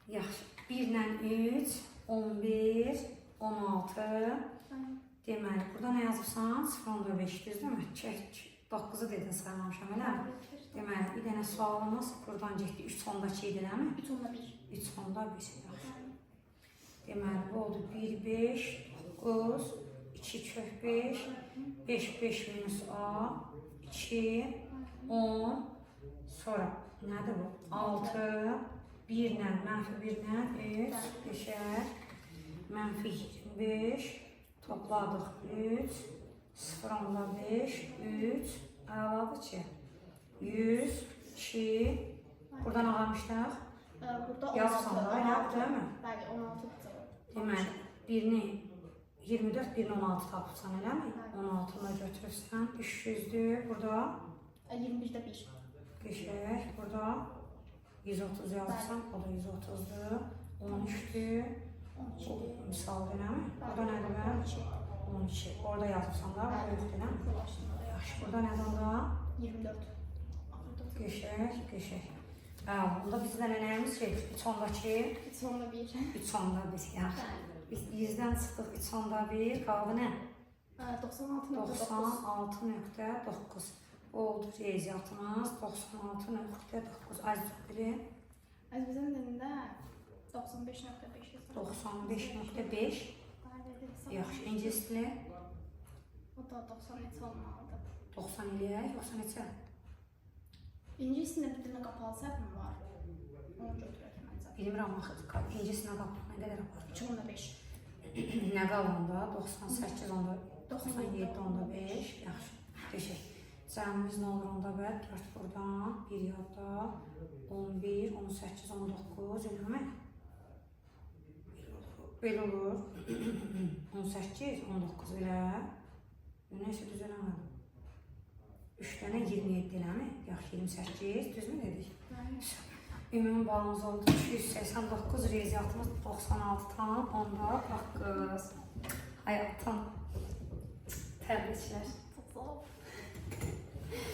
Yaxşı. 1 ilə 3, 11, 16. Deməli, burada nə yazırsan? 0.5 düzdürmü? Çək. 9-u dedin saymamışam, elə mi? Deməli, bir dənə sualımız buradan getdi. 3.2 idi, eləmi? 3.1. 3.1. Deməli, bu oldu 1, 5, 9, 2 kök 5, 5, 5 minus A, 2, 10, sonra nədir bu? 6, 1 ilə, mənfi 1 ilə, 3, 5-ər, mənfi 25, topladıq 3, 0.5, 3, əladır ki, 100, 2, buradan ağamışdaq. Burada Yazsan da, elə değil mi? Bəli, 16. Deməli, birini 24, birini 16 tapırsan, elə mi? 16-ını götürürsən, 300-dür, burada 21'də 1. qəşək, burada 130 yazırsan, o da 130-dur, 13-dür, misal elə mi? Burada nədir mən? 12, orada yazırsan da, burada yoxdur, elə mi? Yaxşı, burada nədir onda? 24. Qəşək, qəşək. Bunda bizdə nəyimiz gedir? 3.2, 3.1. 3.1, yaxşı. Biz 100-dən çıxdıq, 3.1, qaldı nə? 96.9. 96.9. Bu oldu riyaziyyatımız, 96.9. Az bilin. Əzizin dilində 95.5. 95.5. Yaxşı, ingilis dili? O da 90 neçə olmalıdır. 90 eləyək, yoxsa neçə? İngilisində bir dilinə qapalı səhvim var. Onu götürək məncə. Bilmirəm, ingilisinə qapaq nə qədər aparır? 2.5. Nə qalanda? 98, 97, 5. Yaxşı, qəşək. Cəmimiz nə olur onda bəd? 4 buradan, 1 yadda, 11, 18, 19, eləmi? Belə olur. 18, 19 belə. Neysə, düz eləmədim. 3 dənə 27 eləmi? Yaxşı, 28, düzmü dedik? Ümumi balımız oldu 289, riyaziyyatımız 96 tam, onda 9. Həyatım. Təbriklər.